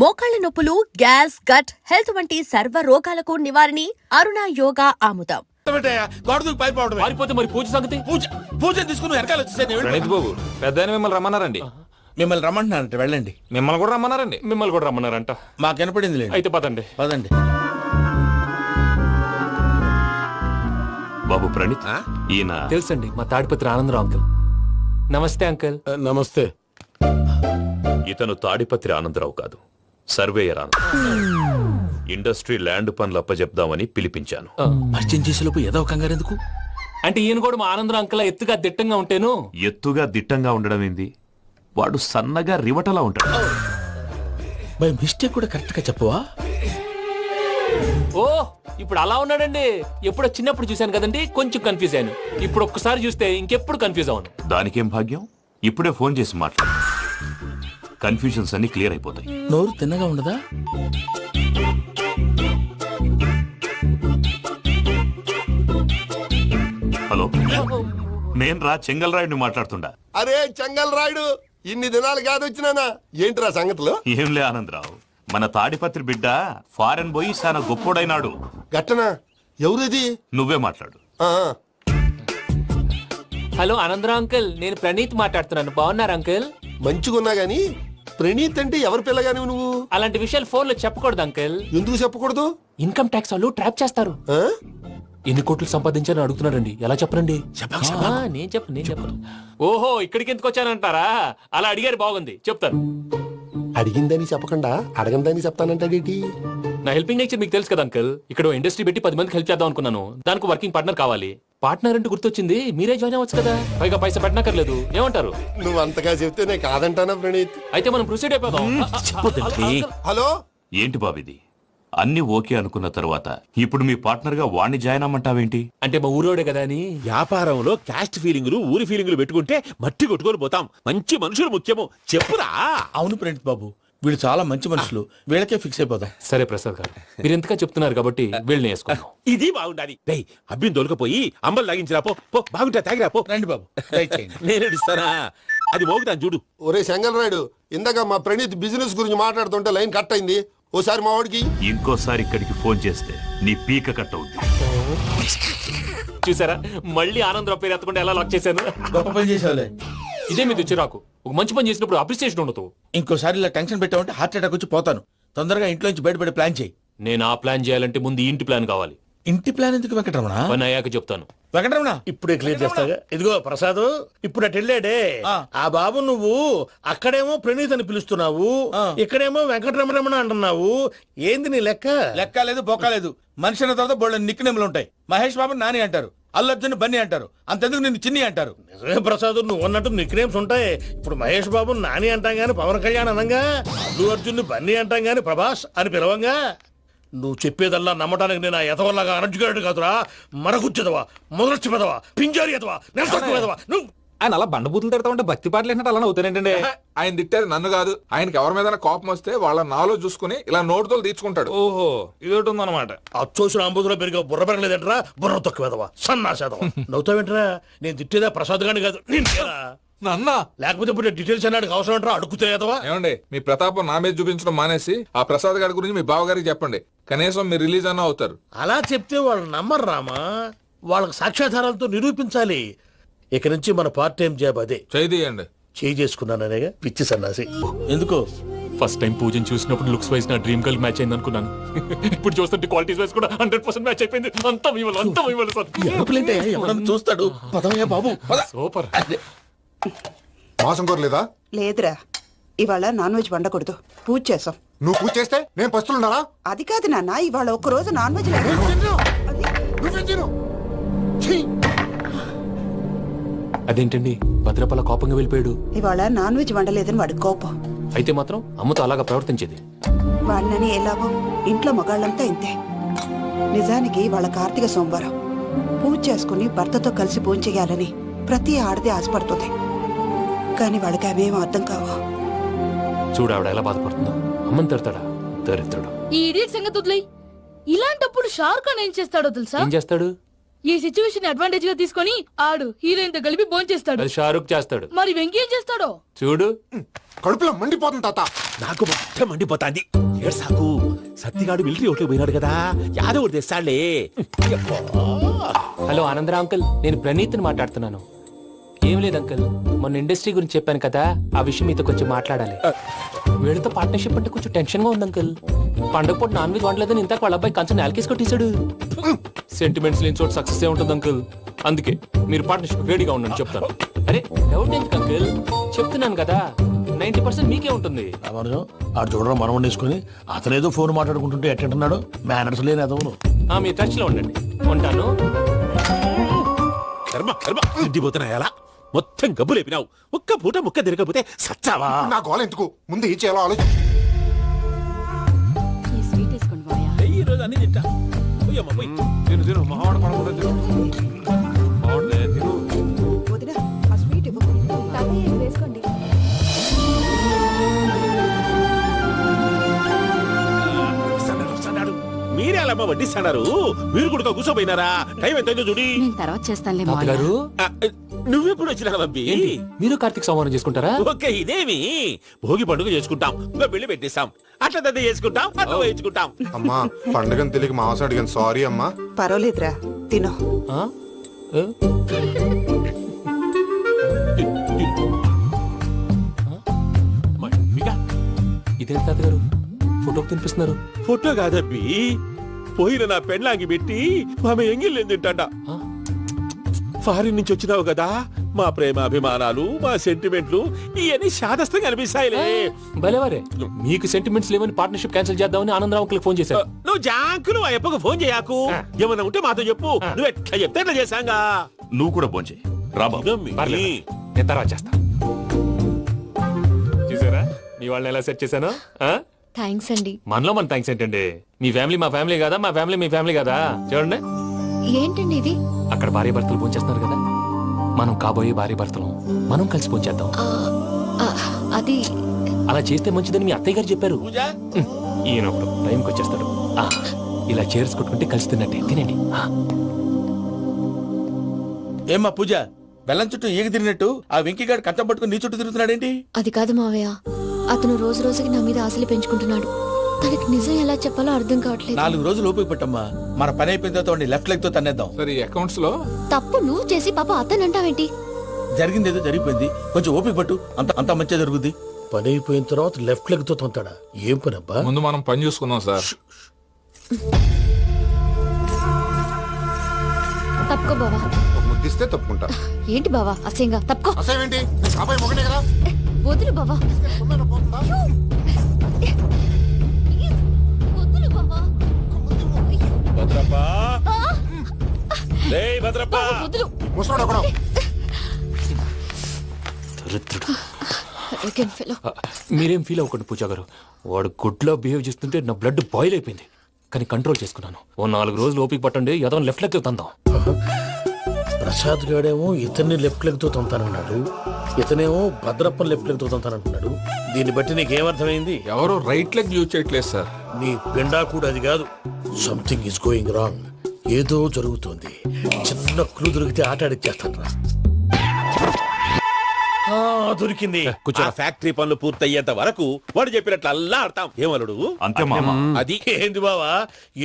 మోకాళ్ల నొప్పులు, gas, gut health వంటి సర్వ రోగాలకు నివారణి అరుణ యోగా ఆముదం. పారిపోతే మరి పూజ సంగతి? పూజ తీసుకుని వెనకాల వచ్చేసాను. ప్రణీత్ బాబు పెద్ద మిమ్మల్ని రమ్మన్నారండి. మిమ్మల్ని రమ్మంటున్నారంట, వెళ్ళండి. మిమ్మల్ని కూడా రమ్మన్నారండి. మిమ్మల్ని కూడా రమ్మన్నారంట. మాకు వినపడింది. అయితే పదండి. పదండి. బాబు ప్రణీత్, ఈయన తెలుసండి, మా తాడిపత్రి ఆనందరావు అంకుల్. నమస్తే అంకుల్. నమస్తే. ఇతను తాడిపత్రి ఆనందరావు కాదు, సర్వేయర్ ఆనందరావు. ఇండస్ట్రీ ల్యాండ్ పనులు అప్పచెప్దామని పిలిపించాను. పరిచయం చేసేలోపు ఏదో కంగారు ఎందుకు? అంటే ఈయన కూడా మా ఆనందరావు అంకుల్ ఎత్తుగా దిట్టంగా ఉంటేను. ఎత్తుగా దిట్టంగా ఉండడం ఏంది, వాడు సన్నగా రివటలా ఉంటాడు. బై మిస్టేక్ కూడా కరెక్ట్ గా చెప్పవా? ఓ ఇప్పుడు అలా ఉన్నాడండి. ఎప్పుడో చిన్నప్పుడు చూశాను కదండి, కొంచెం కన్ఫ్యూజ్ అయ్యాను. ఇప్పుడు ఒక్కసారి చూస్తే ఇంకెప్పుడు కన్ఫ్యూజ్ అవును. దానికేం భాగ్యం, ఇప్పుడే ఫోన్ చేసి మాట్లాడు. కన్ఫ్యూజన్స్ అన్ని క్లియర్ అయిపోతాయి. నోరు తిన్నగా ఉండదా? హలో, నేను రా చెంగల్ రాయుడిని మాట్లాడుతుండా. అరే చెంగల్ రాయుడు, ఇన్ని దినాలు కాదు వచ్చినానా? ఏంట్రా సంగతులు? ఏంలే ఆనందరావు, మన తాడిపత్రి బిడ్డ ఫారెన్ పోయి చాలా గొప్పోడైనాడు. గట్టనా? ఎవరిది? నువ్వే మాట్లాడు. హలో ఆనందరావు అంకుల్, నేను ప్రణీత్ మాట్లాడుతున్నాను. బాగున్నారు అంకుల్? మంచిగున్నా గాని ప్రణీత్ అంటే ఎవరి పిల్లగాని నువ్వు? అలాంటి విషయాలు ఫోన్ లో చెప్పకూడదు అంకుల్. ఎందుకు చెప్పకూడదు? ఇన్కమ్ ట్యాక్స్ వాళ్ళు ట్రాప్ చేస్తారు. ఆ? ఎన్ని కోట్లు సంపాదించాలని అడుగుతున్నారండి. ఎలా చెప్పరండి? నేను చెప్పను. ఓహో, ఇక్కడికి ఎందుకు వచ్చానంటారా? అలా అడిగారు, బాగుంది, చెప్తాను. అడిగిందని చెప్పకుండా అడగందని చెప్తానంటాడేటి? నా హెల్పింగ్ నేచర్ మీకు తెలుసు కదా అంకుల్. ఇక్కడ ఇండస్ట్రీ పెట్టి 10 మందికి హెల్ప్ చేద్దాం అనుకున్నాను. దానికి వర్కింగ్ పార్ట్నర్ కావాలి. పార్ట్నర్ అంటే గుర్తొచ్చింది, మీరే జాయిన్ అవ్వచ్చు కదా. పైగా పైసా పెట్టనక్కర్లేదు. ఏమంటారు? నువ్వు అంతగా చెప్తేనే కాదంటానా ప్రణీత్? అయితే మనం ప్రొసీడ్ అయిపోదాం. హలో, ఏంటి బాబిది? అన్ని ఓకే అనుకున్న తర్వాత ఇప్పుడు మీ పార్ట్నర్ గా వాణ్ణి జాయిన్ అమ్మంటావేంటి? అంటే మా ఊరోడే కదా అని. వ్యాపారంలో క్యాస్ట్ ఫీలింగులు, ఊరి ఫీలింగులు పెట్టుకుంటే మట్టి కొట్టుకొని పోతాం. మంచి మనుషులు ముఖ్యము. చెప్పురా. అవును ప్రణీత్ బాబు, వీళ్ళు చాలా మంచి మనుషులు. వీళ్ళకే ఫిక్స్ అయిపోతాం. సరే ప్రసాద్ గారు, మీరు ఎంతగా చెప్తున్నారు కాబట్టి వీళ్ళని వేసుకున్నాం. ఇది బాగుండాలి. అబ్బిని దొలకపోయి అంబలు లాగించిరా. పో బాగుంటా, తాగిరా పో. రండి బాబు, నేను ఇస్తానా? అది మోగుతాను చూడు. ఒరే చెంగల్ రాయుడు, ఇందాక మా ప్రణీత్ బిజినెస్ గురించి మాట్లాడుతుంటే లైన్ కట్ అయింది. ఓసారి మా వాడికి ఇంకోసారి ఇక్కడికి ఫోన్ చేస్తే నీ పీక కట్ అవుద్ది. చూసారా, మళ్ళీ ఆనందరావు పేరు ఎత్తకుండా ఎలా లాక్ చేశాను. గొప్ప పని చేసేవాళ్ళే. ఇదే మీద చిరాకు. ఒక మంచి పని చేసినప్పుడు అప్రిసియేషన్ ఉండదు. ఇంకోసారి ఇలా టెన్షన్ పెట్టామంటే హార్ట్ అటాక్ వచ్చి పోతాను. తొందరగా ఇంట్లో నుంచి బయటపడే ప్లాన్ చేయి. నేను ఆ ప్లాన్ చేయాలంటే ముందు ఈ ఇంటి ప్లాన్ కావాలి. ఇంటి ప్లాన్ ఎందుకు వెంకటరమణ? పని అయ్యాక చెప్తాను. వెంకటరమణ ఇప్పుడే క్లియర్ చేస్తాగా. ఇదిగో ప్రసాద్, ఇప్పుడు అటు వెళ్ళాడే ఆ బాబు, నువ్వు అక్కడేమో ప్రణీత్ అని పిలుస్తున్నావు, ఇక్కడేమో వెంకటరమణ అంటున్నావు. ఏంది నీ లెక్క? లెక్క లేదు, బొక్క లేదు. మనిషి అన్న తర్వాత బోళ్ళ నిక్నెములు ఉంటాయి. మహేష్ బాబు నాని అంటారు, అల్లర్జున్ బన్నీ అంటారు, అంతెందుకు నిన్ను చిన్ని అంటారు. నిజమే ప్రసాద్, నువ్వు అన్నట్టు నిక్నేమ్స్ ఉంటాయి. ఇప్పుడు మహేష్ బాబు నాని అంటాం గాని పవన్ కళ్యాణ్ అనంగా, అల్లు అర్జున్ బన్నీ అంటాం గాని ప్రభాస్ అని పిలవంగా. నువ్వు చెప్పేదల్లా నమ్మటానికి నేను ఆ ఎతవల్లాగా అనర్జుకేటెడ్ కాదురా. మరగుచ్చదవా, మొదలచ్చి పెదవా, పింజారి ఎదవా, నెలసొక్కు పెదవా. నువ్వు ఆయన అలా బండబూతులు తిడతా ఉంటే భక్తి పాటలు ఏంటంటే అలా అవుతానంటే. ఆయన తిట్టేది నన్ను కాదు, ఆయనకి ఎవరి మీద కోపం వస్తే వాళ్ళ నాలో చూసుకుని ఇలా నోటుతో తీర్చుకుంటాడు. ఓహో, ఇదొకటి ఉందన్నమాట. అచ్చోసిన అంబుధులో పెరిగే బుర్ర పెరగలేదంటరా. బుర్ర తొక్కు వెదవా, సన్నాసేదవా. నవ్వుతావేంటరా? నేను తిట్టేదా ప్రసాద్ గాని కాదు, నిన్నేరా. నన్నా? లేకపోతే ఇప్పుడు డీటెయిల్స్ అన్నాడు అవసరం అంటారా? అడుగుతాయేదవా. ఏమండి, మీ ప్రతాపం నా మీద చూపించడం మానేసి ఆ ప్రసాద్ గారి గురించి మీ బావగారికి చెప్పండి. కనీసం మీరు రిలీజ్ అన్న అవుతారు. అలా చెప్తే వాళ్ళు నమ్మరు రామా. వాళ్ళకి సాక్ష్యాధారాలతో నిరూపించాలి. ఇక నుంచి మన పార్ట్ టైం జాబ్ అదే. చేయండి. చేయి చేసుకున్నాననేగా పిచ్చి సన్నాసి. ఎందుకు? ఫస్ట్ టైం పూజను చూసినప్పుడు లుక్స్ వైజ్ నా డ్రీమ్ గర్ల్ మ్యాచ్ అయింది అనుకున్నాను. ఇప్పుడు చూస్తుంటే క్వాలిటీస్ వైజ్ కూడా 100% మ్యాచ్ అయిపోయింది. అంతా మీ వల్ల ఎప్పుడంటే ఎవడన్నా చూస్తాడు. పదవయ్యా బాబు, పద. సూపర్. మాసం కోరలేదా? లేదురా, ఇవాళ నాన్ వెజ్ వండకూడదు. పూజ చేసాం. నువ్వు పూజ చేస్తే నేను పస్తులున్నారా? అది కాదు నాన్న, ఇవాళ ఒక్కరోజు నాన్ వెజ్ లేదు. అదేంటండి, భద్రపల కోపంగా వెళ్ళిపోయాడు. ఇవాళ నాన్ వెజ్ వండలేదని వాడి కోపం. అయితే మాత్రం అమ్మతో అలాగా ప్రవర్తించేది. వాడినని ఎలాగో ఇంట్లో మగాళ్ళంతా ఇంతే. నిజానికి వాళ్ళ కార్తీక సోమవారం పూజ చేసుకుని భర్తతో కలిసి పూజ చేయాలని ప్రతి ఆడది ఆశపడుతుంది. కానీ వాడికి అవేం అర్థం కావు. చూడు ఆవిడ ఎలా బాధపడుతుందో. అమ్మని తిడతాడా దరిద్రుడు. ఈ ఇడియట్ సంగతి వదిలేయ్. ఇలాంటప్పుడు షారుఖ్ ఖాన్ ఏం చేస్తాడో తెలుసా? ఏం చేస్తాడు? ఈ సిచ్యువేషన్ అడ్వాంటేజ్ గా తీసుకొని ఆడు హీరోయిన్ తో కలిపి భోంచేస్తాడు. అది షారుఖ్ చేస్తాడు. మరి వెంకీ ఏం చేస్తాడో చూడు, కడుపులో మండిపోతుంది తాత. నాకు మొత్తం మండిపోతాంది. ఏడ్సాకు, సత్తిగాడు మిలిటరీ ఒకటి పోయినాడు కదా, యాదవ్ ఒకటి తెస్తాడులే. హలో ఆనందరా అంకుల్, నేను ప్రణీత్ని మాట్లాడుతున్నాను. ఏం లేదు అంకుల్, మొన్న ఇండస్ట్రీ గురించి చెప్పాను కదా, ఆ విషయం మీతో కొంచెం మాట్లాడాలి. వీళ్ళతో పార్ట్నర్షిప్ అంటే కొంచెం టెన్షన్ గా ఉంది అంకుల్. పండగ పూట నాన్ వెజ్ వండలేదని ఇంతకు వాళ్ళ అబ్బాయి కంచెం నేలకేసి కొట్టేశాడు. సెంటిమెంట్స్ లేని చోట సక్సెస్ ఏ ఉంటుంది అంకుల్. అందుకే మీరు పార్ట్నర్షిప్ రెడీగా ఉండండి, చెప్తాను. అరే డౌట్ ఎందుకు అంకుల్, చెప్తున్నాను కదా, 90% మీకే ఉంటుంది. రామానుజం ఆడు చూడడం మనం వండేసుకుని అతనేదో ఫోన్ మాట్లాడుకుంటుంటే ఎట్టంటున్నాడు. మేనర్స్ లేని అదవును. మీ టచ్ లో ఉండండి, ఉంటాను. కర్మ కర్మ, ఇంటిపోతున్నా ఎలా మొత్తం గబ్బు లేపినావు. ఒక్క పూట ముక్క తిరగకపోతే సచ్చావా? నా గోల ఎందుకు, ముందు ఏం చేయాలో ఆలోచన. ఈ స్వీట్ వేసుకోండి బాయా. ఈ రోజు అన్ని తింటా. పోయమ్మ, పోయ్. తిను తిను మావాడు పడకుండా తిను. మావాడులే, తిను. వదిన ఆ స్వీట్ ఇవ్వు. వేసుకోండి. వస్తాడు, వస్తాడు. మీరే అలా అమ్మ వడ్డిస్తాడారు. మీరు కూడా కూర్చోపోయినారా? టైం ఎంతైందో చూడి. నేను తర్వాత చేస్తానులే తాత గారు, ఆ, నువ్వెప్పుడు వచ్చినా బంబి? ఏంటి మీరు కార్తీక్ సంహారం చేసుకుంటారా? ఓకే, ఇదేమి భోగి పండుగ చేసుకుంటాం, ఇంకా పెళ్లి పెట్టేస్తాం, అట్లా దద్ద చేసుకుంటాం, అట్లా వేయించుకుంటాం. అమ్మా పండుగని తెలియక మాంసం అడిగాను, సారీ అమ్మా. పర్వాలేదురా, తినో. ఆ? ఏ? మమ్మిగా, ఇదేంటి తాత గారు, ఫోటోకి తినిపిస్తున్నారు? ఫోటో కాదబ్బి, పోయిన నా పెళ్ళాంగి పెట్టి ఆమె ఎంగిల్లేం తింటాడ. ఆ? ఫారిన్ నుంచి వచ్చినావు కదా, మా ప్రేమ అభిమానాలు, మా సెంటిమెంట్లు ఇవన్నీ శాదస్తంగా అనిపిస్తాయిలే. భలేవారే, మీకు సెంటిమెంట్స్ లేవని పార్ట్నర్షిప్ క్యాన్సిల్ చేద్దామని ఆనందరావు అంకుల్ ఫోన్ చేశారు. నువ్వు జాంకులు ఆ ఎప్పకు ఫోన్ చేయకు. ఏమన్నా ఉంటే మాతో చెప్పు. నువ్వు ఎట్లా చెప్తే ఎట్లా చేశాంగా. నువ్వు కూడా భోంచే రాబాబు. ఇదమ్మి. పర్లేదు, నేను తర్వాత చేస్తా. చూసారా మీ వాళ్ళని ఎలా సెట్ చేశాను? థ్యాంక్స్ అండి. మనలో మన థ్యాంక్స్ ఏంటండి, మీ ఫ్యామిలీ మా ఫ్యామిలీ కదా, మా ఫ్యామిలీ మీ ఫ్యామిలీ కదా. చూడండి, ఏంటండి ఇది? అక్కడ భార్య భర్తలు పోంచేస్తున్నారు కదా, మనం కాబోయే భార్య భర్తలు మనం కలిసి పోంచేద్దాం. అది అలా చేస్తే మంచిదని మీ అత్తయ్య గారు చెప్పారు. ఈయన ఒకడు టైంకి వచ్చేస్తాడు. ఇలా చేర్స్ కొట్టుకుంటే కలిసి తిన్నట్టే, తినండి. ఏమ్మా పూజ, బెల్లం చుట్టూ ఈగ తిరిగినట్టు ఆ వెంకీగాడు కట్టం పట్టుకుని నీ చుట్టూ తిరుగుతున్నాడేంటి? అది కాదు మావయ్య, అతను రోజు రోజుకి నా మీద ఆశలు పెంచుకుంటున్నాడు. తనకి నిజం ఎలా చెప్పాలో అర్థం కావట్లేదు. 4 రోజులు ఓపిక పట్టమ్మా, మన పని అయిపోయిన తర్వాత లెఫ్ట్ లెగ్ తో తన్నేద్దాం. సరే అకౌంట్స్ లో తప్పు నువ్వు చేసి పాప అతను అంటావేంటి? జరిగింది ఏదో జరిగిపోయింది, కొంచెం ఓపిక పట్టు, అంత మంచిగా జరుగుద్ది. పని అయిపోయిన తర్వాత లెఫ్ట్ లెగ్ తో తొంతాడా? ఏం పని అబ్బా? ముందు మనం పని చూసుకుందాం సార్. తప్పుకో బావా. ఒక ముద్దిస్తే తప్పుకుంటా. ఏంటి బావా అసహ్యంగా? తప్పుకో. అసేమేంటి, అబ్బాయి మొగనే కదా. వదులు బావా. తొందరగా పోతుందా? ప్లీజ్, వదులు బావా. భద్రప్పా, భద్రప్పా, వదులు. ముసలోడు ఒకడు. Arrogant fellow. మీరేం ఫీల్ అవ్వకండి పూజా గారు, వాడు గుడ్లో బిహేవ్ చేస్తుంటే నా బ్లడ్ బాయిల్ అయిపోయింది, కానీ కంట్రోల్ చేసుకున్నాను. ఓ 4 రోజులు ఓపిక పట్టండి, ఏదో లెఫ్ట్ లెగ్ తందాం. ప్రసాద్ గాడేమో ఇతన్ని లెఫ్ట్ లెగ్ తో తొంతానన్నాడు, ఇతనేమో భద్రప్పని లెఫ్ట్ లెగ్ తో తొంతానంటున్నాడు. దీన్ని బట్టి నీకేమర్థమైంది? ఎవరో రైట్ లెగ్ యూజ్ చేయట్లేదు సార్. నీ పిండా కూడా అది కాదు. Something is going wrong. ఏదో జరుగుతోంది. చిన్న క్లూ దొరికితే ఆట ఆడిచ్చేస్తాను రా. దొరికింది. ఆ ఫ్యాక్టరీ పనులు పూర్తయ్యేంత వరకు వాడు చెప్పినట్లు అల్లా ఆడతాం. ఏమలుడు? అంతే మామ. అది ఏంది బావా,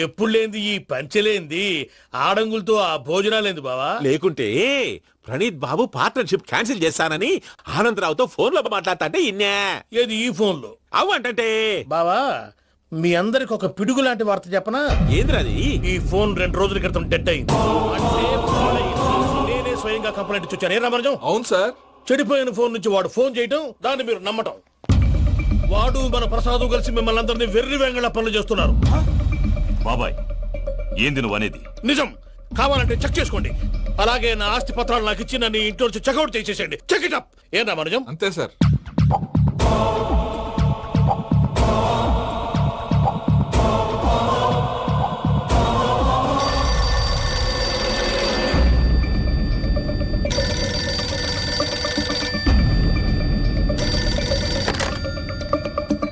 ఎప్పుడు లేంది ఈ పంచలేంది, ఆడంగులతో ఆ భోజనాలేంది బావా? లేకుంటే ప్రణీత్ బాబు పార్ట్నర్షిప్ క్యాన్సిల్ చేస్తానని ఆనందరావుతో ఫోన్ లో మాట్లాడతాంటే ఇన్నే. ఏది ఈ ఫోన్ లో? అవు అంటే బావా, మీ అందరికి ఒక పిడుగు లాంటి వార్త చెప్పనా? ఏంద్రది? ఈ ఫోన్ 2 రోజుల క్రితం డెడ్ అయింది. అంటే పాడైంది. నేనే స్వయంగా కంప్లైంట్ ఇచ్చి వచ్చాను. ఏ రామరాజం? అవును సార్. చెడిపోయిన ఫోన్ నుంచి వాడు ఫోన్ చేయటం, దాన్ని మీరు నమ్మటం. వాడు మన ప్రసాదు కలిసి మిమ్మల్ని అందరినీ వెర్రి వెంగళ పనులు చేస్తున్నారు. బాబాయ్, ఏంది నువ్వు అనేది? నిజం. కావాలంటే చెక్ చేసుకోండి. అలాగే నా ఆస్తి పత్రాలు నాకు ఇచ్చి నన్ను ఇంట్లో నుంచి చెక్అౌట్ చేసేసండి. Check it up. ఏం రామరాజం? అంతే సార్.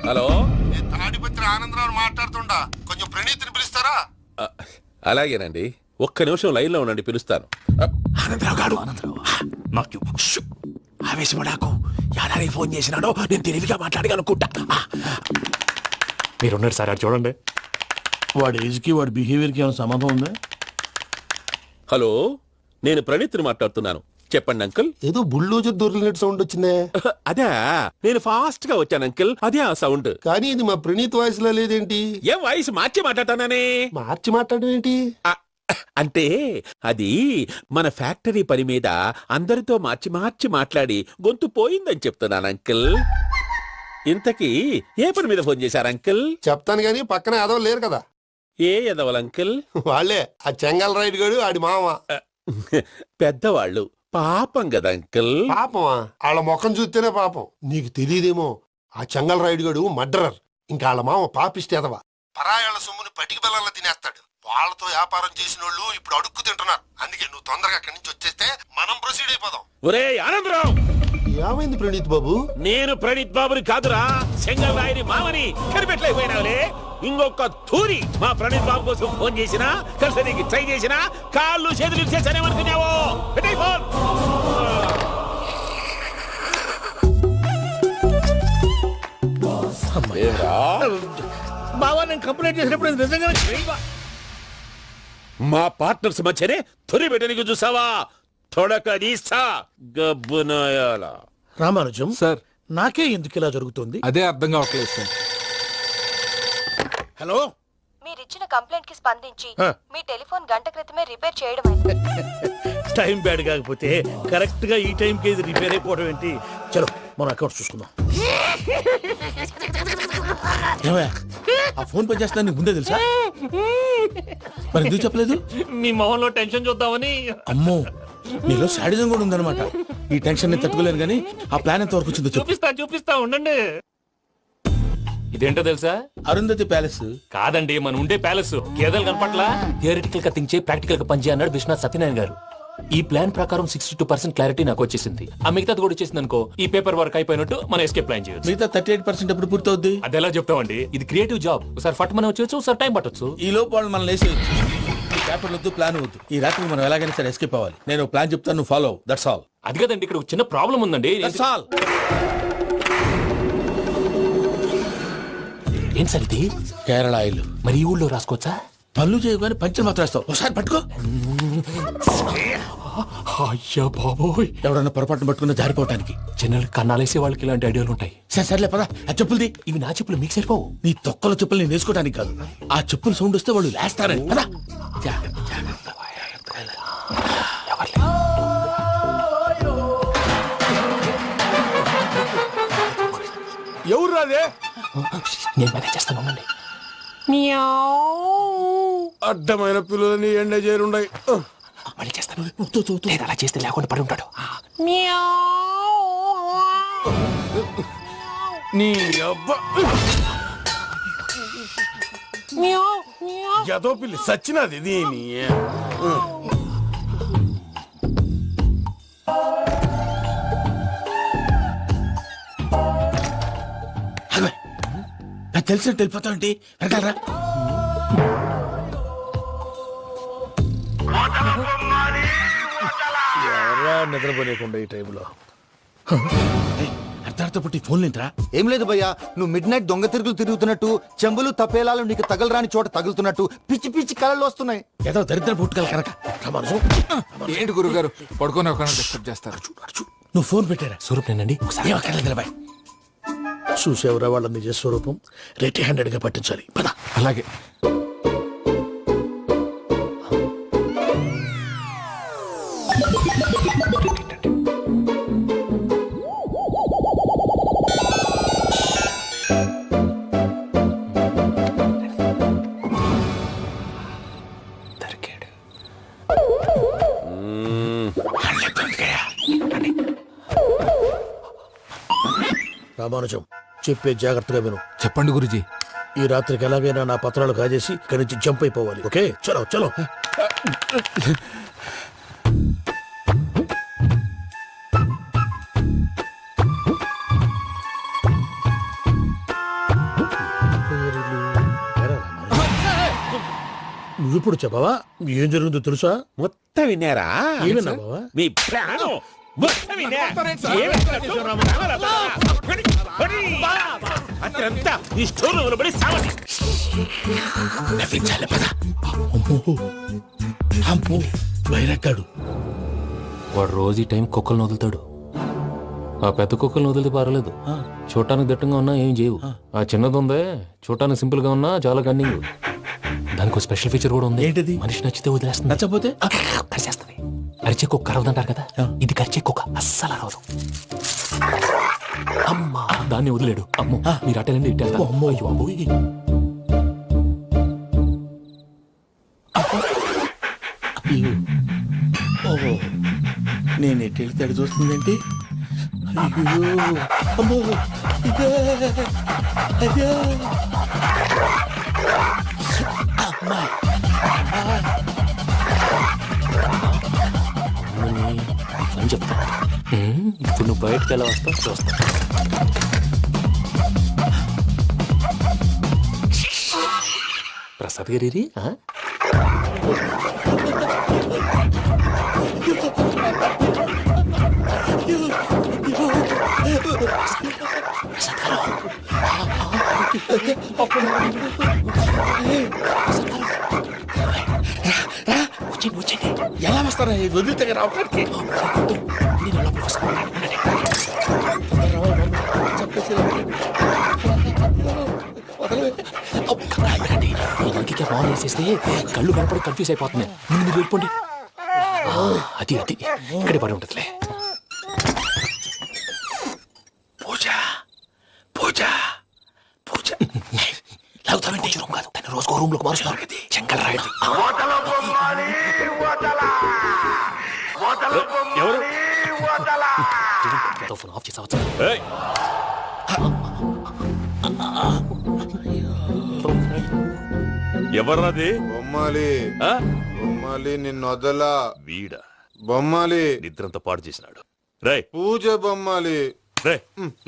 హలో, తాడిపత్రి ఆనందరావు మాట్లాడుతుండా, కొంచెం ప్రణీతిని పిలుస్తారా? అలాగేనండి. ఒక్క నిమిషం లైన్లో ఉండండి, పిలుస్తాను. ఆనందరావు గాడు నాకు ఆవేశపడాకు. యాదానికి ఫోన్ చేసినాడో నేను తెలివిగా మాట్లాడి అనుకుంటా. మీరున్నారు సార్, అది చూడండి. వాడి ఏజ్కి వాడి బిహేవియర్కి ఏమైనా సంబంధం ఉందా? హలో, నేను ప్రణీత్ని మాట్లాడుతున్నాను. చెప్పండి అంకుల్. ఏదో బుల్డోజర్ దొరికినట్టు సౌండ్ వచ్చిందే. అదే, నేను ఫాస్ట్ గా వచ్చాను అంకుల్, అదే ఆ సౌండ్. కానీ ఇది మా ప్రణీత్ వాయిస్ లో లేదేంటి? ఏం వాయిస్ మార్చి మాట్లాడతానని? మార్చి మాట్లాడడం ఏంటి? అంటే అది మన ఫ్యాక్టరీ పని మీద అందరితో మార్చి మార్చి మాట్లాడి గొంతు పోయిందని చెప్తున్నాను అంకుల్. ఇంతకీ ఏ పని మీద ఫోన్ చేశారు అంకుల్? చెప్తాను గానీ పక్కన యాదవ్ లేరు కదా. ఏ ఎదవల్ అంకుల్? వాళ్ళే ఆ చెంగల్ రైడ్ గడు ఆడి మామ. పెద్దవాళ్ళు, పాపం కదా అంకుల్. పాపమా? వాళ్ళ ముఖం చూస్తేనే పాపం. నీకు తెలియదేమో, ఆ చెంగల్ రైడ్ గడు మర్డరర్. ఇంకా వాళ్ళ మామ పాపిస్తేదవా. పరాయాళ్ళ సొమ్ముని పటికి బెల్లంలో తినేస్తాడు. వాళ్ళతో వ్యాపారం చేసిన వాళ్ళు ఇప్పుడు అడుక్కు తింటున్నారు. అందుకే నువ్వు తొందరగా అక్కడి నుంచి వచ్చేస్తే మనం ప్రొసీడ్ అయిపోదాం. ఒరే ఆనందరావు, ఏమైంది ప్రణీత్ బాబు? నేను ప్రణీత్ బాబుని కాదురా, సెంగల్ రాయని మామని కనిపెట్టలేకపోయినావులే. ఇంకొక తూరి మా ప్రణీత్ బాబు కోసం ఫోన్ చేసినా, కలిసి ట్రై చేసినా కాళ్ళు చేతులు చేశానేమనుకున్నావో. పెట్టేయ్ ఫోన్. బావా, నేను కంప్లైంట్ చేసినప్పుడు ఇది నిజంగానే చేయవా? మా పార్ట్నర్స్ మధ్యనే తొలి పెట్టడానికి చూసావా? తొడక తీస్తా గబ్బునాయాల. రామానుజం సార్, నాకే ఎందుకు ఇలా జరుగుతుంది? అదే అర్థం కావట్లేదు సార్. హలో, మీరిచ్చిన కంప్లైంట్ కి స్పందించి ఆ. మీ టెలిఫోన్ గంట క్రితమే రిపేర్ చేయడమైంది. టైం బ్యాడ్ కాకపోతే కరెక్ట్ గా ఈ టైం కి ఇది రిపేర్ అయిపోవడం ఏంటి? చలో మన అకౌంట్ చూసుకుందాం. ఏమయ్య, ఆ ఫోన్ పని చేస్తున్నా నీకు ముందే తెలుసా? మరి ఎందుకు చెప్పలేదు? మీ మొహంలో టెన్షన్ చూద్దామని. అమ్మో, నీలో శాడిజం కూడా ఉందన్నమాట. ఈ టెన్షన్ ని తట్టుకోలేను కానీ ఆ ప్లాన్ ఎంత వరకు వచ్చిందో చెప్పు. చూపిస్తా ఉండండి. ఇదేంటో తెలుసా? అరుంధతి ప్యాలెస్ కాదండి, మన ఉండే ప్యాలెస్. గేదెలు కనపట్లా? థియరిటికల్ గా థింక్ చేయి, ప్రాక్టికల్ గా పనిచేయ అన్నాడు విశ్వనాథ్ సత్యనారాయణ గారు. ఈ ప్లాన్ ప్రకారం 62% క్లారిటీ నాకు వచ్చేసింది. ఆ మిగతాది కూడా వచ్చేసింది అనుకో, ఈ పేపర్ వర్క్ అయిపోయినట్టు మనం ఎస్కేప్ ప్లాన్ చేయొచ్చు. మిగతా 38% ఎప్పుడు పూర్తవుద్ది? అది ఎలా చెప్తామండి? ఇది క్రియేటివ్ జాబ్. ఒకసారి ఫట్ మనం వచ్చేయచ్చు, ఒకసారి టైం పట్టొచ్చు. ఈ లోపు వాళ్ళు మనం లేసేయచ్చు. ఈ పేపర్ వద్దు, ప్లాన్ వద్దు. ఈ రాత్రి మనం ఎలాగైనా సరే ఎస్కేప్ అవ్వాలి. నేను ప్లాన్ చెప్తాను, నువ్వు ఫాలో. That's all. అది కదండి, ఇక్కడ ఒక చిన్న ప్రాబ్లం ఉందండి. That's all. ఏం సార్ ఇది? కేరళ ఆయిల్. మరి ఈ ఊళ్ళో రాసుకోవచ్చా? పనులు చేయగానే పంచర్ మాత్రం వేస్తావు. ఒకసారి పట్టుకో. అయ్యా బాబోయ్, ఎవడన్నా పొరపాటున పట్టుకున్న జారిపోవటానికి. జనరల్ కన్నాలేసే వాళ్ళకి ఇలాంటి ఐడియాలు ఉంటాయి. సర్లే పదా, ఆ చెప్పులది. ఇవి నా చెప్పులు, మీకు సరిపోవు. నీ తొక్కల చెప్పులు నేను వేసుకోవడానికి కాదు, ఆ చెప్పులు సౌండ్ వస్తే వాళ్ళు లేస్తారని. పదా. ఎవరు రాదే? నేను మేనేజ్ చేస్తాను, ఉండండి. అడ్డమైన పిల్లలని ఎండ చేరుండయి. మళ్ళీ చేస్తాను. లేదు, అలా చేస్తే లేకుండా పడి ఉంటాడు. నీ అబ్బా ఎదో పిల్లి సచ్చినది దీని. నాకు తెలిసినట్టు వెళ్ళిపోతావంటి. వెనకాలరా. ఎవరా నిద్రపోలేకుండా ఈ టైంలో? అర్ధార్థ పుట్టి ఫోన్ లేంట్రా. ఏం లేదు భయ్యా, నువ్వు మిడ్ నైట్ దొంగ తిరుగులు తిరుగుతున్నట్టు, చెంబులు తపేలాలు నీకు తగలరాని చోట తగులుతున్నట్టు పిచ్చి పిచ్చి కళలు వస్తున్నాయి. ఏదో దరిద్ర పుట్టుకల కనుక. ఏంటి గురుగారు పడుకొని ఒక డిస్టర్బ్ చేస్తారు? నువ్వు ఫోన్ పెట్టారా? స్వరూప్ నేనండి. ఒకసారి నిలబాయ్. చూసేవరా వాళ్ళ నిజ స్వరూపం. రెట్టి హ్యాండెడ్ గా పట్టించాలి. పద. అలాగే. రామానుజం, చెప్పే జాగ్రత్తగా విను. చెప్పండి గురుజీ. ఈ రాత్రికి ఎలాగైనా నా పత్రాలు కాజేసి ఇక్కడి నుంచి జంప్ అయిపోవాలి. ఓకే, చలో చలో. నువ్వు ఇప్పుడు చెప్పవా ఏం జరుగుతుందో తెలుసా? మొత్తం విన్నారా? ఏమన్నా బావా? మీ ప్రాణం మొత్తం విన్నా? అంతా ఈ స్టోర్ రూమ్ పడి సావండి. నవ్వించాలి పద. అమ్మో బయరట్టాడు. వాడు రోజు ఈ టైం కుక్కలను వదులుతాడు. ఆ పెద్ద కుక్కలను వదిలితే పర్వాలేదు, చూడటానికి దట్టంగా ఉన్నా ఏం చేయవు. ఆ చిన్నది ఉందే, చూడటానికి సింపుల్ గా ఉన్నా చాలా కన్నింగ్. దానికి స్పెషల్ ఫీచర్ కూడా ఉంది. ఏంటిది? మనిషి నచ్చితే వదిలేస్తుంది, నచ్చపోతే కరిచేస్తుంది. అరిచే కుక్క అరవదంటారు కదా, ఇది కరిచే కుక్క అస్సలు అరవదు. అమ్మా దాన్ని వదిలేడు. అమ్మో మీరు అటెండి ఇట్టే. అమ్మో అయ్యో అమ్మోయ్. ఓహో నేను ఎట్టి వెళ్తాడు చూస్తుందేంటి? అయ్యో అమ్మో ఇదే అదే అమ్మా. అని చెప్తా. ఇప్పుడు నువ్వు బయటకు ఎలా వస్తావు చూస్తా. ప్రసాద్ గారి ఎలా వస్తారా వదిలితే రావడానికి? బాగా వేసేస్తే కళ్ళు కనపడి కన్ఫ్యూజ్ అయిపోతున్నాయి. మీరు వెళ్ళిపోండి. అది అది ఇక్కడే పడి ఉంటుందిలే. పూజ పూజ పూజ లాగుతామంటే రూమ్ కాదు, తన రోజుకో రూమ్ లోకి మారుస్తున్నారు కదా. శంకర్ రాయుడు ఎవరు? ఫోన్ ఆఫ్ చేసావచ్చు. ఏయ్! ఎవర్రాది? బొమ్మాలి ఆ? బొమ్మాలి నిన్ను వదలా. వీడా బొమ్మాలి నిద్రంతా పాడు చేసినాడు. రేయ్ పూజ బొమ్మాలి. రే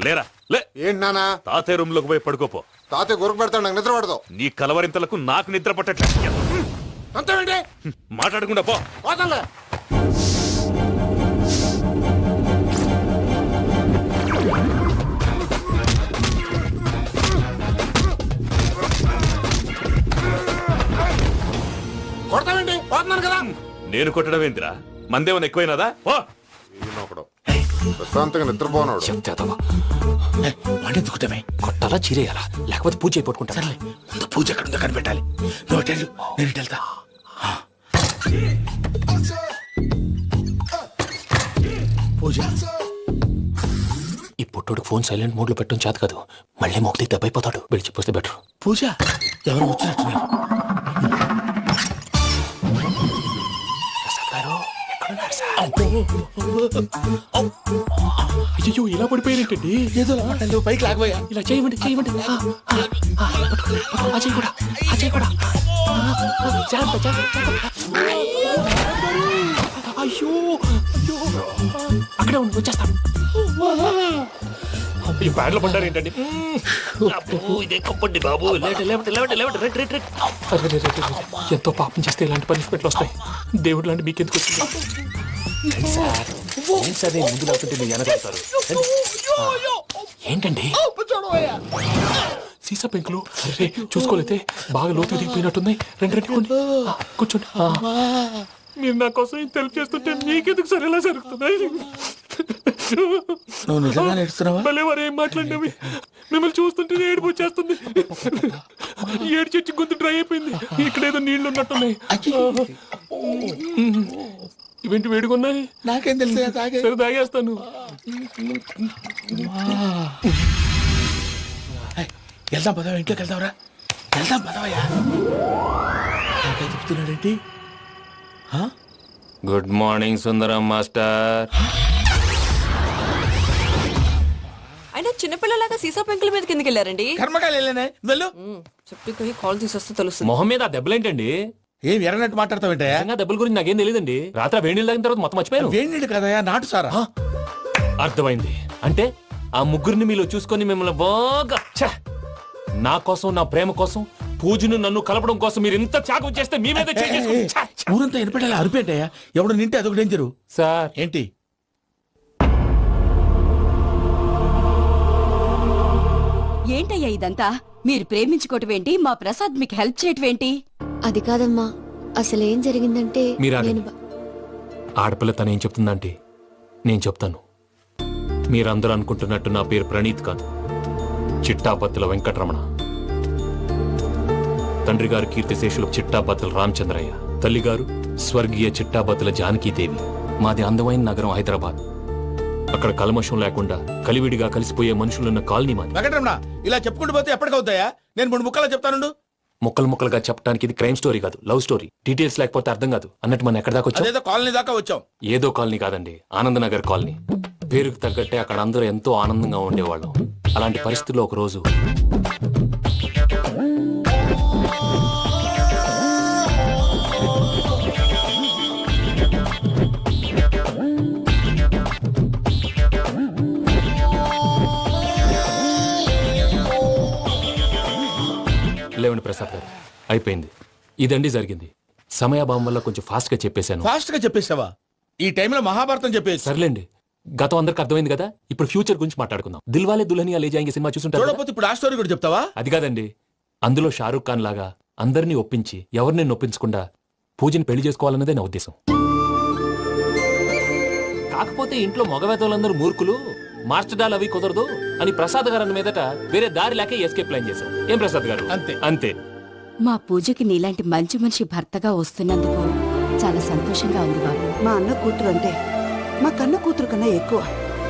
లేరా లే. ఏంటి నానా? తాతయ్య రూమ్ లోకి పోయి పడుకోపో. తాతయ్య గురకు పెడతాడు, నాకు నిద్ర పడతావు. నీ కలవరింతలకు నాకు నిద్ర పట్టట్లేదు. అంతేంటి? మాట్లాడకుండా పో. పోతాలే. కొడతావేంటి? పోతున్నాను కదా. నేను కొట్టడం ఏంటిరా? మందేమన్నా ఎక్కువైనదా? ఓ ఈయనొకడు ప్రశాంతంగా నిద్రపోనాడు. చెప్తావా వాడెందుకుంటామే? కొట్టాలా చీరేయాలా లేకపోతే పూజ అయిపోట్టుకుంటా. సరే ముందు పూజ ఎక్కడ ఉందో కనిపెట్టాలి. నువ్వు వెళ్ళు, నేను ఇటు వెళ్తా. పూజ ఈ పుట్టోడు ఫోన్ సైలెంట్ మోడ్ లో పెట్టడం చేత కాదు. మళ్ళీ మొక్కి దెబ్బైపోతాడు. వెళ్ళి చెప్పొస్తే బెటర్. పూజ ఎవరు వచ్చినట్టున్నారు? అయ్యో ఇలా పడిపోయినట్టండి. ఏదో పైకి లాగబోయా. ఇలా చేయమండి చేయమండి. అజయ్ కూడా అజయ్ కూడా జాగ్రత్త జాగ్రత్త. అయ్యో అయ్యో అక్కడే ఉండి వచ్చేస్తాను. ఈ బ్యాడ్లో పడ్డారు ఏంటండి? ఎంతో పాపం చేస్తే ఇలాంటి పనిష్మెంట్లు వస్తాయి. దేవుడు లాంటి మీకెందుకు వచ్చింది? ముందు లేకుంటే మీరు వెనకాడతారు. ఏంటండి సీసా పెంకులు? అరే చూసుకోలేతే బాగా లోతు దిగిపోయినట్టున్నాయి. రెండు రెండు కూర్చోండి. మీరు నా కోసం ఇంత హెల్ప్ చేస్తుంటే మీకెందుకు సరే ఎలా జరుగుతున్నాయి? నువ్వు నిజంగా నేర్చుతున్నావా? భలే వారు ఏం మాట్లాడినవి. మిమ్మల్ని చూస్తుంటే ఏడుపు వచ్చేస్తుంది. ఏడు చెట్టు గొంతు డ్రై అయిపోయింది. ఇక్కడ ఏదో నీళ్లు ఉన్నట్టున్నాయి. ఇవేంటి వేడుకున్నాయి? నాకేం తెలుసు? సరే తాగేస్తాను. వెళ్దాం పదవా, ఇంట్లోకి వెళ్దాంరా. వెళ్దాం పదవయ్యా. చెప్తున్నాడేంటి? గుడ్ మార్నింగ్ సుందరం మాస్టర్. అయినా చిన్నపిల్లలాగా సీసా పెంకుల మీద కిందకి వెళ్ళారండి. కర్మకాయలు వెళ్ళానే వెళ్ళు. చెప్పి కాల్ తీసేస్తే తెలుస్తుంది. మొహం మీద ఆ దెబ్బలేంటండి? ఏం ఎర్రనట్టు మాట్లాడతావేంటా? దెబ్బల గురించి నాకేం తెలియదండి. రాత్రి వేడి నీళ్ళు తాగిన తర్వాత మొత్తం మర్చిపోయాను. వేడి నీళ్ళు కదయా, నాటు సారా. అర్థమైంది. అంటే ఆ ముగ్గురిని మీలో చూసుకొని మిమ్మల్ని బాగా నా కోసం నా ప్రేమ కోసం పూజను నన్ను కలపడం కోసం మీరు ఇంత త్యాగం చేస్తే మీ మీద ఊరంతా వినపడేలా అరిపేటయ్యా ఎవడు నింటే అదొక డేంజరు. సార్ ఏంటి ఏంటయ్యా ఇదంతా? మీరు ప్రేమించుకోవటం ఏంటి? మా ప్రసాద్ మీకు హెల్ప్ చేయటం ఏంటి? అది కాదమ్మా, అసలు ఏం జరిగిందంటే మీరు ఆగండి. నేను ఆడపిల్ల తనేం చెప్తుందంటే నేను చెప్తాను. మీరందరూ అనుకుంటున్నట్టు నా పేరు ప్రణీత్ కాదు, చిట్టాపత్తుల వెంకటరమణ. తండ్రి గారు కీర్తిశేషులు చిట్టాపత్తుల రామచంద్రయ్య, తల్లిగారు స్వర్గీయ చిట్టాపత్తుల జానకీదేవి. మాది అందమైన నగరం హైదరాబాద్. అక్కడ కల్మషం లేకుండా కలివిడిగా కలిసిపోయే మనుషులున్న కాలనీ మాది. వెంకటరమణ ఇలా చెప్పుకుంటూ పోతే ఎప్పటికవుతాయా? నేను 3 ముక్కలా చెప్తాను. ముక్కలు ముక్కలుగా చెప్పడానికి ఇది క్రైమ్ స్టోరీ కాదు, లవ్ స్టోరీ. డీటెయిల్స్ లేకపోతే అర్థం కాదు. అన్నట్టు మనం ఎక్కడ దాకా వచ్చాం? అదేదో కాలనీ దాకా వచ్చాం. ఏదో కాలనీ కాదండి, ఆనందనగర్ కాలనీ. పేరుకు తగ్గట్టే అక్కడ అందరూ ఎంతో ఆనందంగా ఉండేవాళ్ళం. అలాంటి పరిస్థితుల్లో ఒక రోజు లేవండి ప్రసాద్ గారు, అయిపోయింది. ఇదండి జరిగింది. సమయాభావం వల్ల కొంచెం ఫాస్ట్ గా చెప్పేశాను. ఫాస్ట్ గా చెప్పేసావా? ఈ టైంలో మహాభారతం చెప్పేసి. సర్లేండి, గతం అందరికి అర్థమైంది కదా. ఇప్పుడు ఫ్యూచర్ గురించి మాట్లాడుకుందాం. దిల్వాలే దుల్హనియా లే జాయేంగే సినిమా చూసుంటారు కదా? చూడకపోతే ఇప్పుడు ఆ స్టోరీ కూడా చెప్తావా? అది కాదండి, అందులో షారూక్ ఖాన్ లాగా అందరినీ ఒప్పించి ఎవరిని నొప్పించకుండా పూజని పెళ్లి చేసుకోవాలన్నదే నా ఉద్దేశం. కాకపోతే ఇంట్లో మగవేతలందరూ మూర్ఖులు, మార్చడాలు అవి కుదరదు అని ప్రసాద్ గారు అన్న మీదట వేరే దారి లేక ఎస్కేప్ ప్లాన్ చేశాం. ఏం ప్రసాద్ గారు? అంతే అంతే. మా పూజకి నీలాంటి మంచి మనిషి భర్తగా వస్తున్నందుకు చాలా సంతోషంగా ఉంది బాబు. మా అన్న కూతురు అంటే మా కన్న కూతురు కన్నా ఎక్కువ.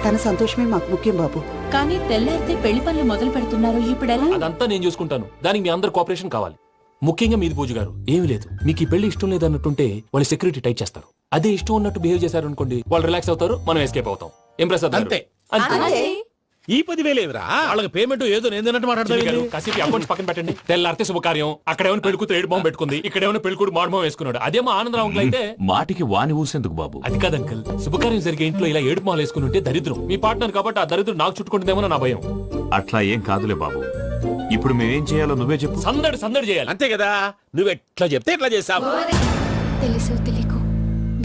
తన సంతోషమే మాకు ముఖ్యం బాబు. కానీ తెల్లారితే పెళ్లి పనులు మొదలు పెడుతున్నారు, ఇప్పుడెలా? అదంతా నేను చూసుకుంటాను. దానికి మీ అందరు కోఆపరేషన్ కావాలి. ముఖ్యంగా మీది పూజ గారు. ఏమీ లేదు, మీకు ఈ పెళ్లి ఇష్టం లేదన్నట్టుంటే వాళ్ళు సెక్యూరిటీ టైట్ చేస్తారు. అదే ఇష్టం ఉన్నట్టు బిహేవ్ చేశారు అనుకోండి, వాళ్ళు రిలాక్స్ అవుతారు, మనం ఎస్కేప్ అవుతాం. ఏం ప్రసాద్ గారు? అంతే. అంతే. ఈ 10,000 ఏమిరా? వాళ్ళకి పేమెంట్ ఏదో నేను మాట్లాడతాను. కాసేపు అకౌంట్స్ పక్కన పెట్టండి. తెల్లారితే శుభకార్యం. అక్కడేమైనా పెళ్లి కూతురు ఏడు బాంబు పెట్టుకుంది, ఇక్కడేమైనా పెళ్లి కూతురు మాడు బాంబు వేసుకున్నాడు. అదేమో ఆనందరావు అయితే మాటికి వాని ఊసేందుకు బాబు? అది కాదు అంకల్, శుభకార్యం జరిగే ఇంట్లో ఇలా ఏడు మాలు వేసుకుని ఉంటే దరిద్రం. మీ పార్ట్నర్ కాబట్టి ఆ దరిద్రం నాకు చుట్టుకుంటుందేమో నా భయం. అట్లా ఏం కాదులే బాబు. ఇప్పుడు మేమేం చేయాలో నువ్వే చెప్పు. సందడి సందడి చేయాలి. అంతే కదా, నువ్వు ఎట్లా చెప్తే ఎట్లా చేసావు. తెలుసో తెలియకో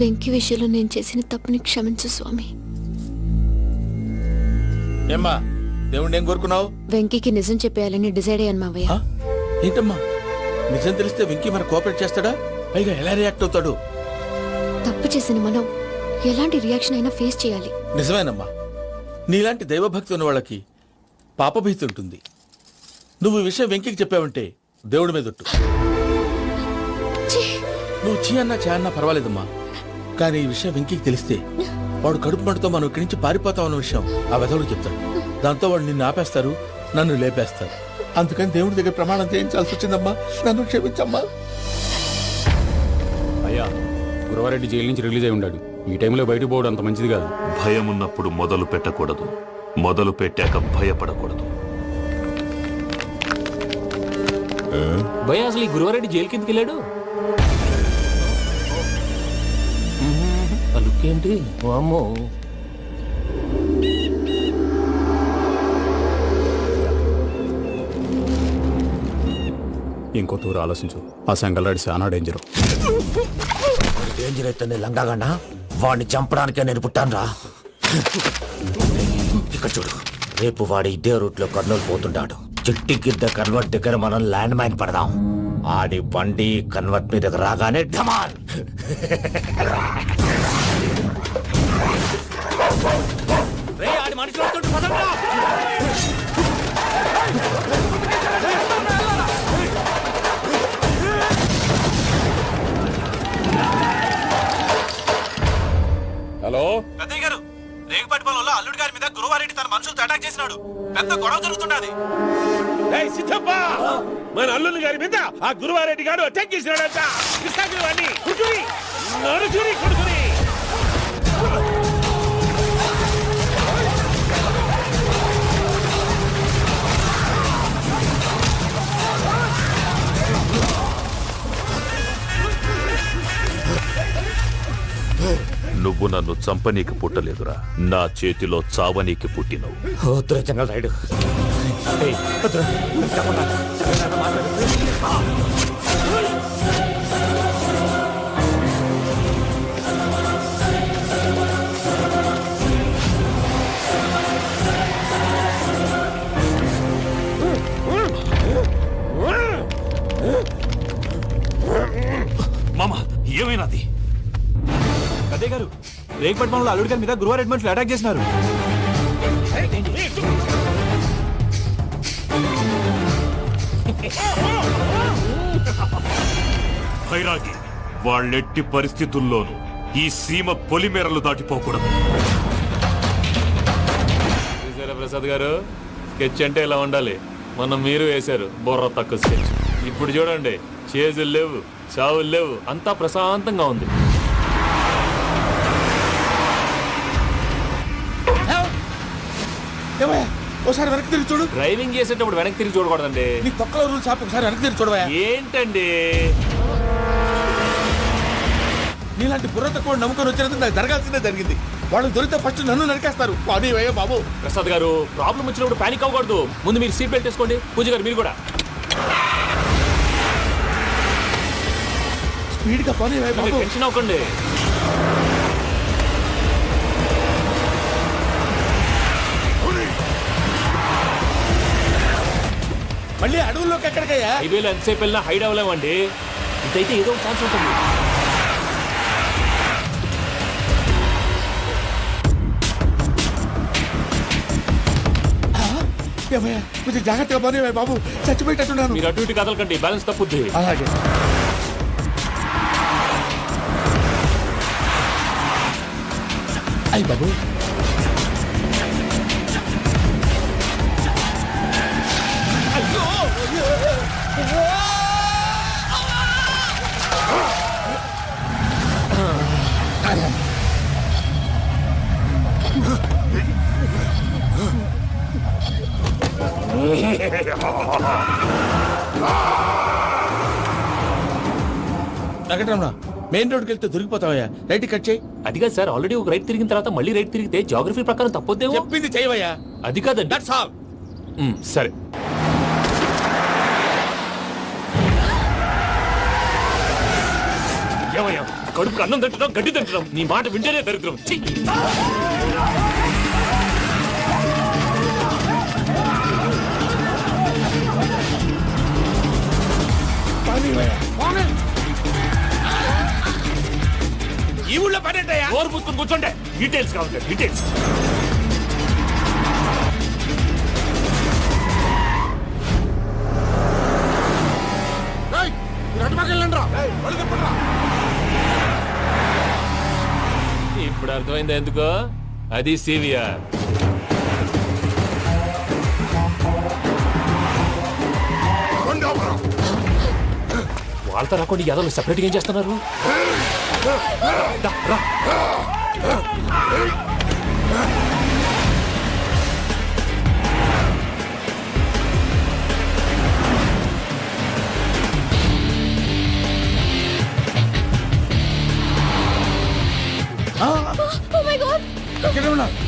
వెంకీ విషయంలో నేను చేసిన తప్పుని క్షమించు స్వామి. ఏమ్మా, దేవుణ్ణి ఏం కోరుకున్నావు? వెంకీకి నిజం చెప్పేయాలని డిసైడ్ అయ్యాను మావయ్య. ఏంటమ్మా, నిజం తెలిస్తే వెంకీ మన కోఆపరేట్ చేస్తాడా? పైగా ఎలా రియాక్ట్ అవుతాడు? తప్పు చేసిన మనం ఎలాంటి రియాక్షన్ అయినా ఫేస్ చేయాలి. నిజమేనమ్మా, నీలాంటి దైవభక్తి ఉన్న వాళ్ళకి పాపభీతి ఉంటుంది. నువ్వు ఈ విషయం వెంకీకి చెప్పావంటే దేవుడి మీద ఒట్టు. నువ్వు చీ అన్నా చే అన్నా పర్వాలేదమ్మా, కానీ ఈ విషయం వెంకీకి తెలిస్తే వాడు కడుపు మంటతో మనం ఇక్కడి నుంచి పారిపోతాం అన్న విషయం ఆ వెధవుడు చెప్తాడు. దాంతో వాడు నిన్ను ఆపేస్తారు, నన్ను లేపేస్తారు. అందుకని దేవుడి దగ్గర ప్రమాణం చేయించాల్సి వచ్చిందమ్మా. నన్ను క్షమించమ్మా. అయ్యా, గురవారెడ్డి జైలు నుంచి రిలీజ్ అయి ఉన్నాడు. ఈ టైంలో బయటకు పోవడం అంత మంచిది కాదు. భయం ఉన్నప్పుడు మొదలు పెట్టకూడదు, మొదలు పెట్టాక భయపడకూడదు. భయ అసలు ఈ గురువారెడ్డి జైలు కిందకి వెళ్ళాడు. లుక్ ఏంటి? అమ్మో, ఇంకో తూరు ఆలోచించు. ఆ సంగల్రాడి చాలా డేంజర్. డేంజర్ అయితే లంగాగండా వాడిని చంపడానికే నేను పుట్టాను రా. ఇక్కడ చూడు, రేపు వాడు ఇదే రూట్ లో కర్నూలు పోతుంటాడు. చిట్టి గిద్ద కన్వర్ట్ దగ్గర మనం ల్యాండ్ మైన్ పడదాం. ఆడి బండి కన్వర్ట్ మీద రాగానే ఢమాన్. ఆడి మనుషులు వస్తుంటే పదండ్రా. హలో పెద్దయ్య గారు, రేగుపాటి పొలంలో అల్లుడి గారి మీద గురువారెడ్డి తన మనుషులతో అటాక్ చేసినాడు. పెద్ద గొడవ జరుగుతున్నది. మన అల్లుడి గారి మీద ఆ గురువారెడ్డి గారు అటాక్ చేసినాడంట. కృష్ణాగిరి కుడుకుని నడుచుని కుడుకుని. నువ్వు నన్ను చంపనీకి పుట్టలేదురా, నా చేతిలో చావనీకి పుట్టినవు. చెంగల్ రైడ్ మామ ఏమైనాది? అదే గారు రేగుపట్టి మనలో అల్లుడి గారి మీద గురువారెడ్డి మనుషులు అటాక్ చేసినారు. భైరాగి, వాళ్ళెట్టి పరిస్థితుల్లోనూ ఈ సీమ పొలిమేరలు దాటిపోకూడదు. చూసారా ప్రసాద్ గారు, స్కెచ్ అంటే ఇలా ఉండాలి. మనం మీరు వేశారు బుర్ర తక్కువ స్కెచ్. ఇప్పుడు చూడండి, చేజులు లేవు, చావులు లేవు, అంతా ప్రశాంతంగా ఉంది. ఒకసారి వెనక్కి తిరిగి చూడు. డ్రైవింగ్ చేసేటప్పుడు వెనక్కి తిరిగి చూడకూడదండి. నీ తొక్కలో రూల్స్ ఆపు, ఒకసారి వెనక్కి తిరిగి చూడవా. ఏంటండి నీలాంటి బుర్ర తక్కువ నమ్ముకొని వచ్చినందుకు నాకు జరగాల్సిందే జరిగింది. వాళ్ళు దొరికితే ఫస్ట్ నన్ను నరికేస్తారు. అది వయ్యా బాబు. ప్రసాద్ గారు, ప్రాబ్లం వచ్చినప్పుడు పానిక్ అవ్వకూడదు. ముందు మీరు సీట్ బెల్ట్ వేసుకోండి. పూజ గారు మీరు కూడా స్పీడ్ గా పని బాబు. టెన్షన్ అవ్వకండి. మళ్ళీ అడవుల్లోకి ఎక్కడికయ్యా? హైవేలో ఎంతసేపు వెళ్ళినా హైడ్ అవ్వలేమండి. ఇదైతే ఏదో ఒక ఛాన్స్ ఉంటుంది. కొంచెం జాగ్రత్తగా పని బాబు, చచ్చిపోయేటట్టున్నాను. మీరు అటు ఇటు కదలకండి, బ్యాలెన్స్ తప్పుద్ది. అలాగే. అయ్యి బాబు, వెంకటరమణ, మెయిన్ రోడ్కి వెళ్తే దొరికిపోతావయ్యా. రైట్ కట్ చేయి. అది కాదు సార్, ఆల్రెడీ ఒక రైట్ తిరిగిన తర్వాత మళ్ళీ రైట్ తిరిగితే జాగ్రఫీ ప్రకారం తప్పొద్దేమో. చెప్పింది చేయవయ్యా. అది కాదండి. That's all. సరే. ఏమయ్యా, కడుపు అన్నం తింటున్నాం, గడ్డి తింటున్నాం. నీ మాట వింటేనే దరిద్రం. ఛీ! ఈ ఊళ్ళో పని ఏంటయ్యా? నోరు పూసుకొని కూర్చోండి. డీటెయిల్స్ కావాలి, డీటెయిల్స్. ఇప్పుడు అర్థమైంది ఎందుకో. అది సివిఆర్. వాళ్ళతో రాకుండా యాదవ్ సెపరేట్గా ఏం చేస్తున్నారు? రా, రా.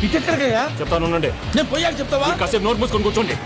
ఇటు ఎక్కడికయ్యా? చెప్తాను ఉండండి. నేను పోయాక చెప్తావా? కాసేపు నోట్ మూసుకొని కూర్చోండి.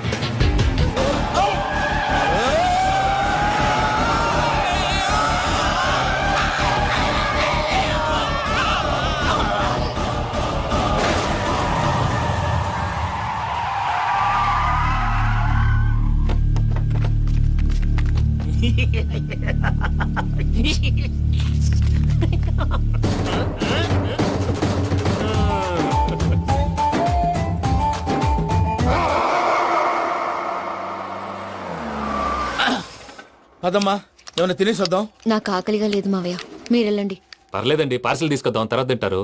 పదమ్మా, ఏమైనా తినేసి వద్దాం. నాకు ఆకలిగా లేదు మావయ్య, మీరు వెళ్ళండి. పర్లేదండి, పార్సిల్ తీసుకొద్దాం, తర్వాత తింటారు.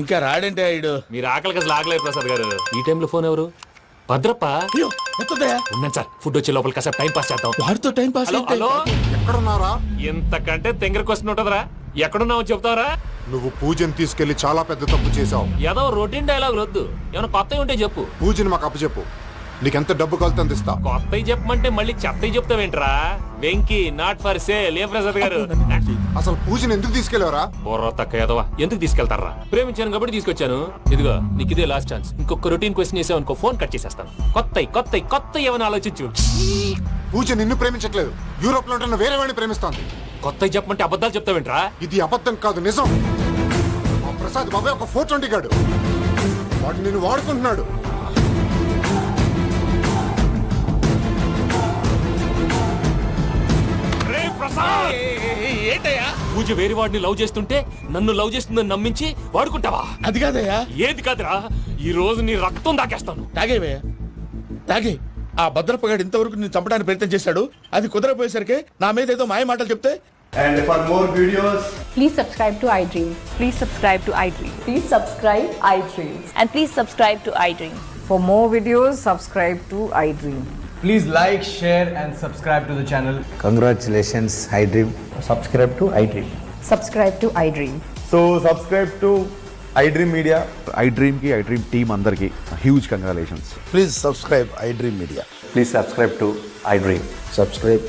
ఇంకా రాడంటే ఇడు. మీరు ఆకలికి అసలు ఆగలేదు ప్రసాద్ గారు. ఈ టైంలో ఫోన్ ఎవరు? భద్రప్ప. అయ్యో, ఎత్తదయ్యా. ఉన్నాను సార్, ఫుడ్ వచ్చే లోపల కాసేపు టైం పాస్ చేద్దాం. వాడితో టైం పాస్. Hello, hello. ఎక్కడున్నారా? ఇంతకంటే తెంగర క్వశ్చన్ ఉంటుందిరా. ఎక్కడున్నావు చెప్తావరా? నువ్వు పూజని తీసుకెళ్లి చాలా పెద్ద తప్పు చేశావు. ఏదో రొటీన్ డైలాగ్ వద్దు, ఏమైనా కొత్తవి ఉంటే చెప్పు. పూజని మాకు అప్పచెప్పు. నీకెంత డబ్బు కలితే అందిస్తా. కొత్తవి చెప్పమంటే మళ్ళీ చెత్తవి చెప్తావేంట్రా? Venky not for sale. ఏ ప్రసాద్ గారు, అసలు పూజని ఎందుకు తీసుకెళ్లేవరా? బుర్ర తక్క ఏదవా, ఎందుకు తీసుకెళ్తారా? ప్రేమించాను కాబట్టి తీసుకొచ్చాను. ఇదిగో నీకు ఇదే లాస్ట్ ఛాన్స్. ఇంకొక రొటీన్ క్వశ్చన్ చేసావు అనుకో, ఫోన్ కట్ చేసేస్తాను. కొత్త ఏమైనా ఆలోచించు. పూజ నిన్ను ప్రేమించట్లేదు, యూరోప్ లో ఉంటున్న వేరే వాడిని ప్రేమిస్తాంది. కొత్తవి చెప్పమంటే అబద్ధాలు చెప్తావేంట్రా? ఇది అబద్ధం కాదు, నిజం. మా ప్రసాద్ బాబాయ్ ఒక 420 గాడు. వాడు నిన్ను వాడుకుంటున్నాడు. ఏంటయ్యా పూజ వేరే వాడిని లవ్ చేస్తుంటే నన్ను లవ్ చేస్తుందని నమ్మించి వాడుకుంటావా? అది కాదయ్యా. ఏది కాదురా, ఈ రోజు నీ రక్తం దాకేస్తాను. తాగేవయ్యా తాగే. ఆ భద్రపగాడు ఇంతవరకు నేను చంపడానికి ప్రయత్నం చేశాడు. అది కుదరపోయేసరికి నా మీద ఏదో మాయ మాటలు చెప్తే. And for more videos please subscribe to iDream. Please subscribe to iDream. Please subscribe iDream. And please subscribe to iDream. For more videos, subscribe to iDream. Please like share and subscribe to the channel. Congratulations iDream. Subscribe to iDream. Subscribe to iDream. So subscribe to iDream media. iDream team అందరికి huge congratulations. Please subscribe iDream media. Please subscribe to iDream. Subscribe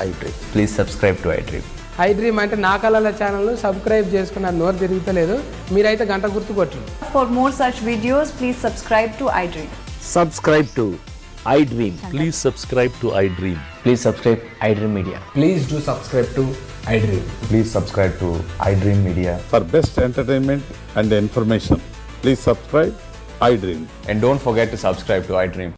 iDream. Please subscribe to iDream. iDream అంటే నా కళల channel subscribe చేసుకున్న నోరు తిరుగుతలేదు. మీరైతే గంట గుర్తు కొట్టండి. For more such videos, please subscribe to iDream. Subscribe to iDream. Please subscribe to iDream. Please subscribe iDream media. Please do subscribe to iDream. Please subscribe to iDream media. For best entertainment and information please subscribe iDream. And don't forget to subscribe to iDream.